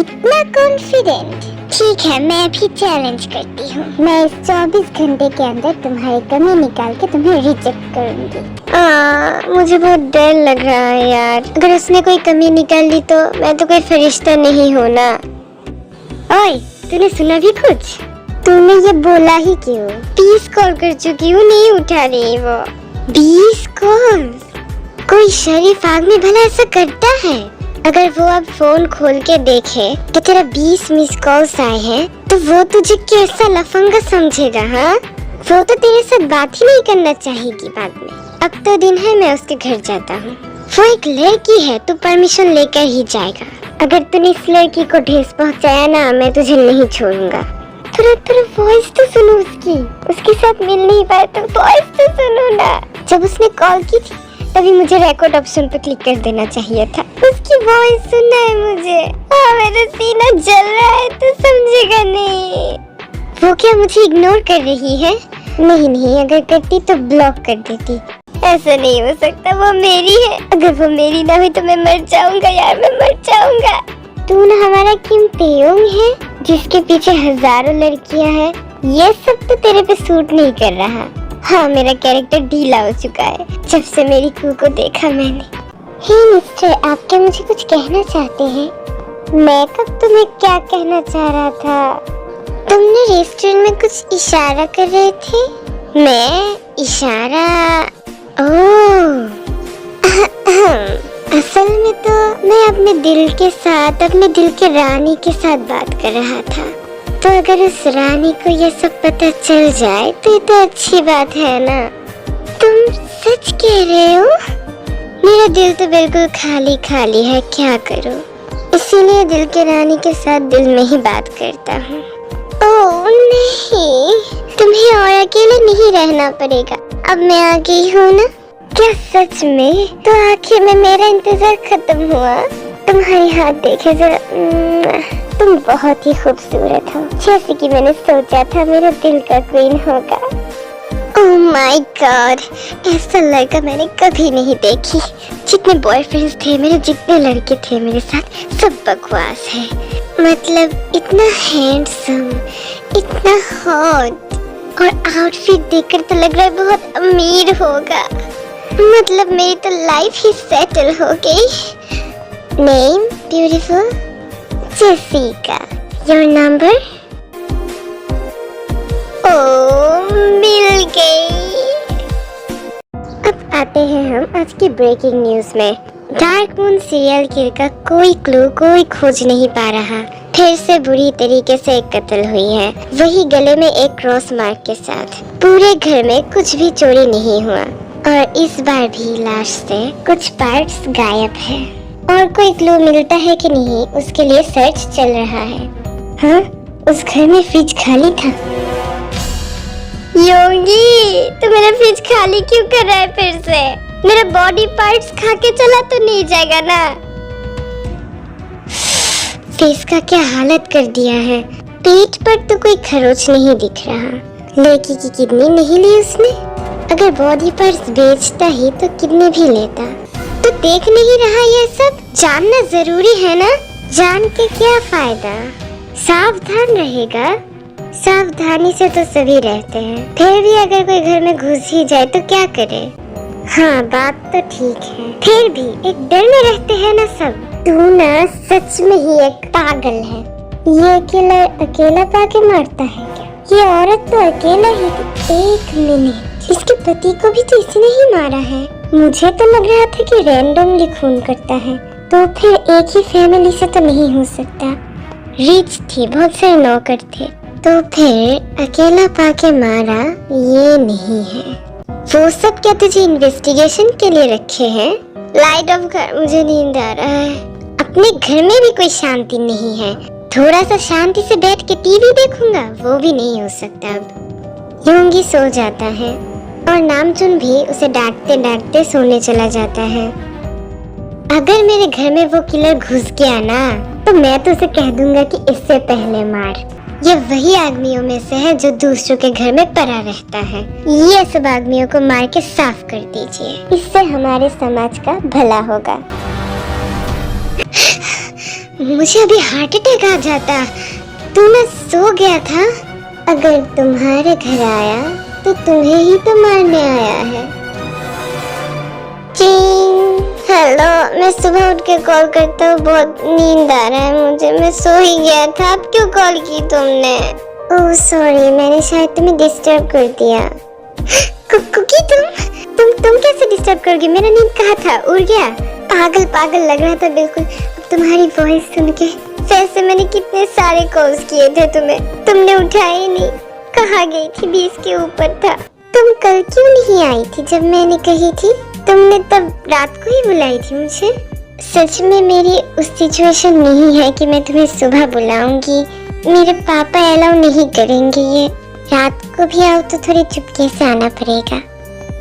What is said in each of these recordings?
इतना कॉन्फिडेंट। ठीक है, मैं भी चैलेंज करती हूँ। मैं इस 24 घंटे के अंदर तुम्हारी कमी निकाल के तुम्हें रिजेक्ट करूंगी। मुझे बहुत डर लग रहा है यार। अगर उसने कोई कमी निकाल ली तो मैं तो कोई फरिश्ता नहीं हूँ ना। ओए, तूने सुना भी कुछ? तूने ये बोला ही क्यों? 20 कॉल कर चुकी हूँ, नहीं उठा रही वो। 20 कॉल? कोई शरीफ आदमी भला ऐसा करता है? अगर वो अब फोन खोल के देखे कि तेरा 20 मिस कॉल्स आए हैं तो वो तुझे कैसा लफंगा समझेगा? हाँ, वो तो तेरे साथ बात ही नहीं करना चाहेगी बाद में। अब तो दिन है, मैं उसके घर जाता हूँ। वो एक लड़की है, तू परमिशन लेकर ही जाएगा। अगर तूने इस लड़की को ठेस पहुँचाया ना, मैं तुझे नहीं छोड़ूंगा। थोड़ा वॉइस तो सुनो उसके साथ मिल नहीं पाए तो वॉइस तो सुनो ना। जब उसने कॉल की थी तभी मुझे रिकॉर्ड ऑप्शन पर क्लिक कर देना चाहिए था। उसकी वॉइस सुनना है मुझे। मेरा सीना जल रहा है, तो समझेगा नहीं। वो क्या मुझे इग्नोर कर रही है? नहीं, अगर करती तो ब्लॉक कर देती। ऐसा नहीं हो सकता, वो मेरी है। अगर वो मेरी ना हुई तो मैं मर जाऊंगा यार, मैं मर जाऊंगा। तू ना हमारा किम पेयोंग है जिसके पीछे हजारों लड़कियां हैं। ये सब तो तेरे पे सूट नहीं कर रहा। हाँ, मेरा कैरेक्टर ढीला हो चुका है जब से मेरी कू को देखा मैंने। हे मिस्टर, आप क्या मुझे कुछ कहना चाहते हैं? मैं कब तुम्हें क्या कहना चाह रहा था? तुमने रेस्टोरेंट में कुछ इशारा कर रहे थे। मैं इशारा? ओह, असल में तो मैं अपने दिल के साथ, अपने दिल के रानी के साथ बात कर रहा था। तो अगर उस रानी को ये सब पता चल जाए तो ये तो अच्छी बात है ना। तुम सच कह रहे हो? मेरा दिल तो बिल्कुल खाली खाली है, क्या करूं? इसीलिए दिल के रानी के साथ दिल में ही बात करता हूँ। ओह नहीं, तुम्हें और अकेले नहीं रहना पड़ेगा। अब मैं आ गई हूँ ना। क्या सच में? तो आखिर में मेरा इंतजार खत्म हुआ। तुम्हारे हाथ देखे जरा। तुम बहुत ही खूबसूरत हो, जैसे कि मैंने सोचा था मेरा दिल का क्वीन होगा। ओह माय गॉड, ऐसा लड़का मैंने कभी नहीं देखी। जितने बॉयफ्रेंड्स थे मेरे, जितने लड़के थे मेरे साथ, सब बकवास है। मतलब इतना हैंडसम, इतना हॉट, और आउटफिट देखकर तो लग रहा है बहुत अमीर होगा। मतलब मेरी तो लाइफ ही सेटल हो गई। Name beautiful Jessica. Your number? Oh, मिल गई। अब आते हैं हम आज की ब्रेकिंग न्यूज में। डार्क मून सीरियल किलर का कोई क्लू, कोई खोज नहीं पा रहा। फिर से बुरी तरीके से एक कत्ल हुई है, वही गले में एक क्रॉस मार्क के साथ। पूरे घर में कुछ भी चोरी नहीं हुआ और इस बार भी लाश से कुछ पार्ट्स गायब है। और कोई क्लू मिलता है कि नहीं, उसके लिए सर्च चल रहा है। हाँ, उस घर में फ्रिज खाली था। योंगी, तो मेरा फ्रिज खाली क्यों कर रहा है फिर से? मेरा बॉडी पार्ट्स खा के चला तो नहीं जाएगा ना? फेस का क्या हालत कर दिया है। पेट पर तो कोई खरोच नहीं दिख रहा। लड़की की किडनी नहीं ली उसने। अगर बॉडी पार्ट्स बेचता ही तो किडनी भी लेता। तो देख नहीं रहा ये सब? जानना जरूरी है ना। जान के क्या फायदा? सावधान रहेगा। सावधानी से तो सभी रहते हैं, फिर भी अगर कोई घर में घुस ही जाए तो क्या करे? हाँ, बात तो ठीक है, फिर भी एक डर में रहते हैं ना सब। तू ना सच में ही एक पागल है। ये अकेला पाके मारता है क्या? ये औरत तो अकेला ही थी। एक मिनट, इसके पति को भी तो इसने ही मारा है। मुझे तो लग रहा था कि रैंडमली खून करता है, तो फिर एक ही फैमिली से तो नहीं हो सकता। रिच थी, बहुत सारे नौकर थे, तो फिर अकेला पाके मारा ये नहीं है। वो सब क्या तुझे इन्वेस्टिगेशन के लिए रखे हैं? लाइट ऑफ कर, मुझे नींद आ रहा है। अपने घर में भी कोई शांति नहीं है। थोड़ा सा शांति से बैठ के टीवी देखूंगा, वो भी नहीं हो सकता। अब योंगी सो जाता है और नामचुन भी उसे डांटते डांटते सोने चला जाता है। अगर मेरे घर में वो किलर घुस गया ना, तो मैं तो उसे कह दूंगा कि इससे पहले मार। ये वही आदमियों में से है जो दूसरों के घर में पड़ा रहता है। ये सब आदमियों को मार के साफ कर दीजिए, इससे हमारे समाज का भला होगा। मुझे अभी हार्ट अटैक आ जाता। तू ना सो गया था। अगर तुम्हारे घर आया तो तुम्हें ही तो मारने आया है। हेलो, मैं सुबह उठ के कॉल करता हूँ, बहुत नींद आ रहा है मुझे, मैं सो ही गया था। अब क्यों कॉल की तुमने? ओह सॉरी, मैंने शायद तुम्हें डिस्टर्ब कर दिया। कुकी तुम कैसे डिस्टर्ब करोगी? मेरा नींद कहाँ था? उड़ गया? पागल लग रहा था बिल्कुल तुम्हारी वॉइस सुन के। वैसे मैंने कितने सारे कॉल्स किए थे तुम्हें, तुमने उठाया ही नहीं। कहाँ गई थी? 20 के ऊपर था। तुम कल क्यों नहीं आई थी जब मैंने कही थी? तुमने तब रात को ही बुलाई थी मुझे। सच में मेरी उस सिचुएशन नहीं है कि मैं तुम्हें सुबह बुलाऊंगी। मेरे पापा अलाउ नहीं करेंगे ये। रात को भी आओ तो थोड़ी चुपके से आना पड़ेगा।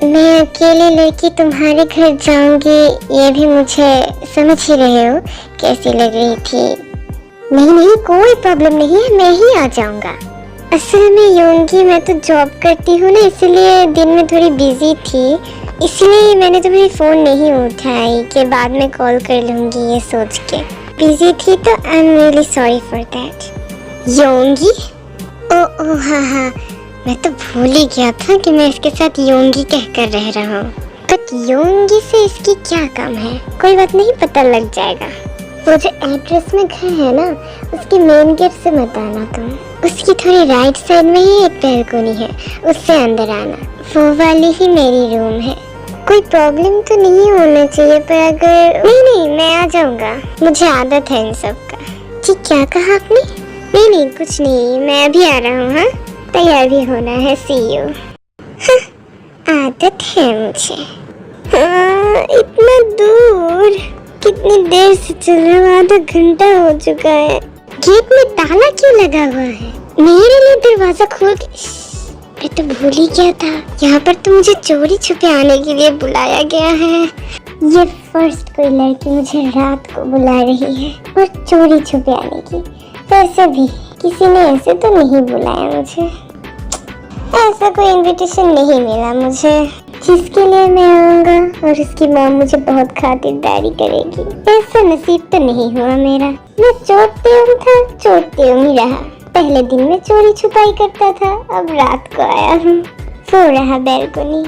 मैं अकेले लड़की तुम्हारे घर जाऊंगी, ये भी मुझे समझ ही रहे हो कैसी लग रही थी। नहीं, कोई प्रॉब्लम नहीं है, मैं ही आ जाऊंगा। असल में योंगी, मैं तो जॉब करती हूँ ना, इसलिए दिन में थोड़ी बिजी थी, इसलिए मैंने तुम्हें फ़ोन नहीं उठाई कि बाद में कॉल कर लूँगी ये सोच के। बिजी थी तो I am really sorry for that. Yoongi? ओ हाँ, मैं तो भूल ही गया था कि मैं इसके साथ योंगी कहकर रह रहा हूँ। बट योंगी से इसकी क्या काम है? कोई बात नहीं, पता लग जाएगा। वो जो एड्रेस में घर है ना, उसकी मेन गेट से मत आना तुम। उसकी थोड़ी राइट साइड में ही एक बैल्कनी है, उससे अंदर आना। वो वाली ही मेरी रूम है। कोई प्रॉब्लम तो नहीं होना चाहिए, पर अगर नहीं, मैं आ जाऊंगा, मुझे आदत है इन सब का। जी क्या कहा आपने? नहीं, कुछ नहीं, मैं अभी आ रहा हूँ। हाँ, तैयार भी होना है। सी यू। आदत है मुझे। हाँ, इतना दूर, कितनी देर से चल रहा हूँ, आधा घंटा हो चुका है। गेट में ताला क्यों लगा हुआ है? मेरे लिए दरवाजा खोल के। मैं तो भूल ही गया था, यहाँ पर तो मुझे चोरी छुपे आने के लिए बुलाया गया है। ये फर्स्ट कोई लड़की मुझे रात को बुला रही है और चोरी छुपे आने की। वैसे भी किसी ने ऐसे तो नहीं बुलाया मुझे, ऐसा कोई इनविटेशन नहीं मिला मुझे जिसके लिए मैं आऊँगा और उसकी मॉम मुझे बहुत खातिरदारी करेगी। ऐसा नसीब तो नहीं हुआ मेरा। मैं चोरते था, चोरते ही रहा। पहले दिन में चोरी छुपाई करता था, अब रात को आया हूँ। वो रहा बैल्कनी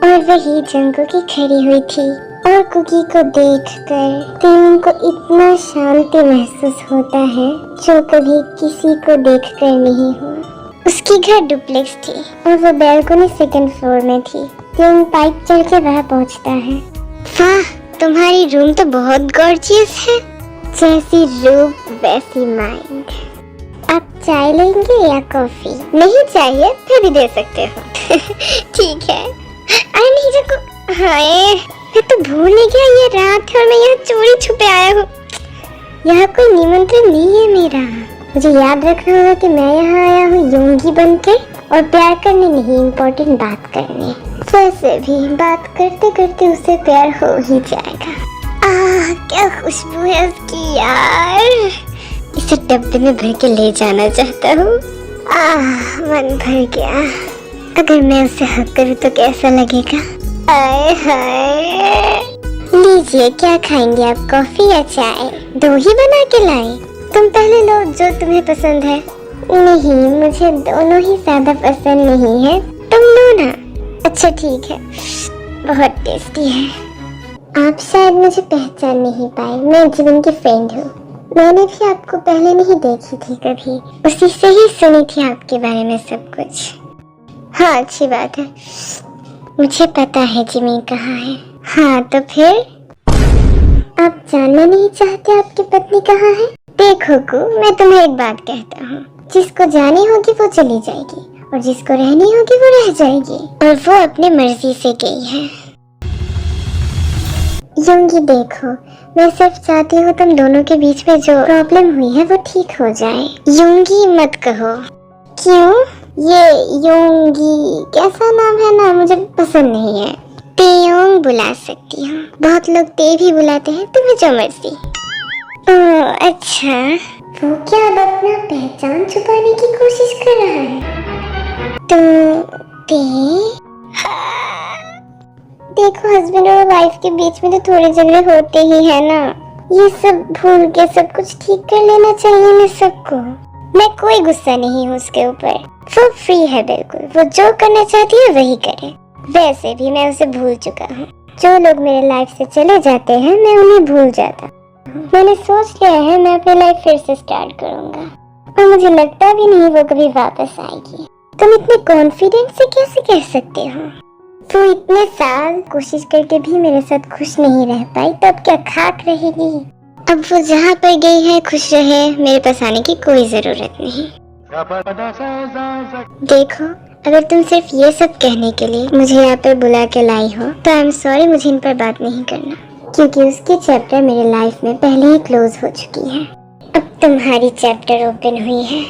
और वही जंगू की खड़ी हुई थी। और कुकी को देखकर दिल को इतना शांति महसूस होता है जो कभी किसी को देखकर नहीं हुआ। उसकी घर डुप्लेक्स थी और वो बैल्कनी सेकंड फ्लोर में थी। तीन पाइप चढ़ के वह पहुँचता है। वाह, तुम्हारी रूम तो बहुत गॉर्जियस है। जैसी रूप वैसी माइंड। आप चाय लेंगे या कॉफी? नहीं चाहिए, फिर भी दे सकते हो। ठीक है। अरे नहीं रुको, हाय मैं तो भूल ही गया ये रात है और मैं यहाँ चोरी छुपे आया हूँ। यहाँ कोई निमंत्रण नहीं है मेरा। मुझे याद रखना होगा कि मैं यहाँ आया हूँ योंगी बनके और प्यार करने नहीं, इम्पोर्टेंट बात करने। वैसे भी बात करते करते उसे प्यार हो ही जाएगा। क्या खुशबू है उसकी यार। इसे डब्बे में भर के ले जाना चाहता हूँ। मन भर गया। अगर मैं उसे हक करूँ तो कैसा लगेगा? आए हाय। लीजिए, क्या खाएंगे आप, कॉफी या चाय? दो ही बना के लाए। तुम पहले लो जो तुम्हें पसंद है। नहीं, मुझे दोनों ही ज्यादा पसंद नहीं है, तुम लो ना। अच्छा ठीक है, बहुत टेस्टी है। आप शायद मुझे पहचान नहीं पाए, मैं जीवन की फ्रेंड हूँ। मैंने भी आपको पहले नहीं देखी थी कभी, उसी से ही सुनी थी आपके बारे में सब कुछ। हाँ अच्छी बात है, मुझे पता है जिमी कहाँ है। हाँ तो फिर आप जानना नहीं चाहते आपकी पत्नी कहाँ है? देखो कु, मैं तुम्हें एक बात कहता हूँ, जिसको जानी होगी वो चली जाएगी और जिसको रहनी होगी वो रह जाएगी, और वो अपनी मर्जी से गई है। योंगी देखो, मैं सिर्फ चाहती हूँ तुम दोनों के बीच में जो प्रॉब्लम हुई है वो ठीक हो जाए। योंगी मत कहो। क्यों? ये योंगी कैसा नाम है ना, मुझे पसंद नहीं है। तेयोंग बुला सकती हूँ, बहुत लोग ते भी बुलाते हैं, तुम्हें जो मर्जी। ओह अच्छा, वो क्या अब अपना पहचान छुपाने की कोशिश कर रहा है? तो ते देखो, हस्बैंड और वाइफ के बीच में तो थोड़े झगड़े होते ही है ना। ये सब भूल के सब कुछ ठीक कर लेना चाहिए ना सबको। मैं कोई गुस्सा नहीं हूँ उसके ऊपर, वो फ्री है बिल्कुल, वो जो करना चाहती है वही करे। वैसे भी मैं उसे भूल चुका हूँ। जो लोग मेरे लाइफ से चले जाते हैं मैं उन्हें भूल जाता हूँ। मैंने सोच लिया है मैं अपनी लाइफ फिर से स्टार्ट करूँगा और मुझे लगता भी नहीं वो कभी वापस आएगी। तुम इतने कॉन्फिडेंट से कैसे कह सकते हो? वो इतने साल कोशिश करके भी मेरे साथ खुश नहीं रह पाई, तब क्या खाक रहेगी? अब वो जहाँ पर गई है खुश रहे, मेरे पास आने की कोई जरूरत नहीं। देखो, अगर तुम सिर्फ ये सब कहने के लिए मुझे यहाँ पर बुला के लाई हो तो आई एम सॉरी, मुझे इन पर बात नहीं करना, क्योंकि उसकी चैप्टर मेरे लाइफ में पहले ही क्लोज हो चुकी है। अब तुम्हारी चैप्टर ओपन हुई है।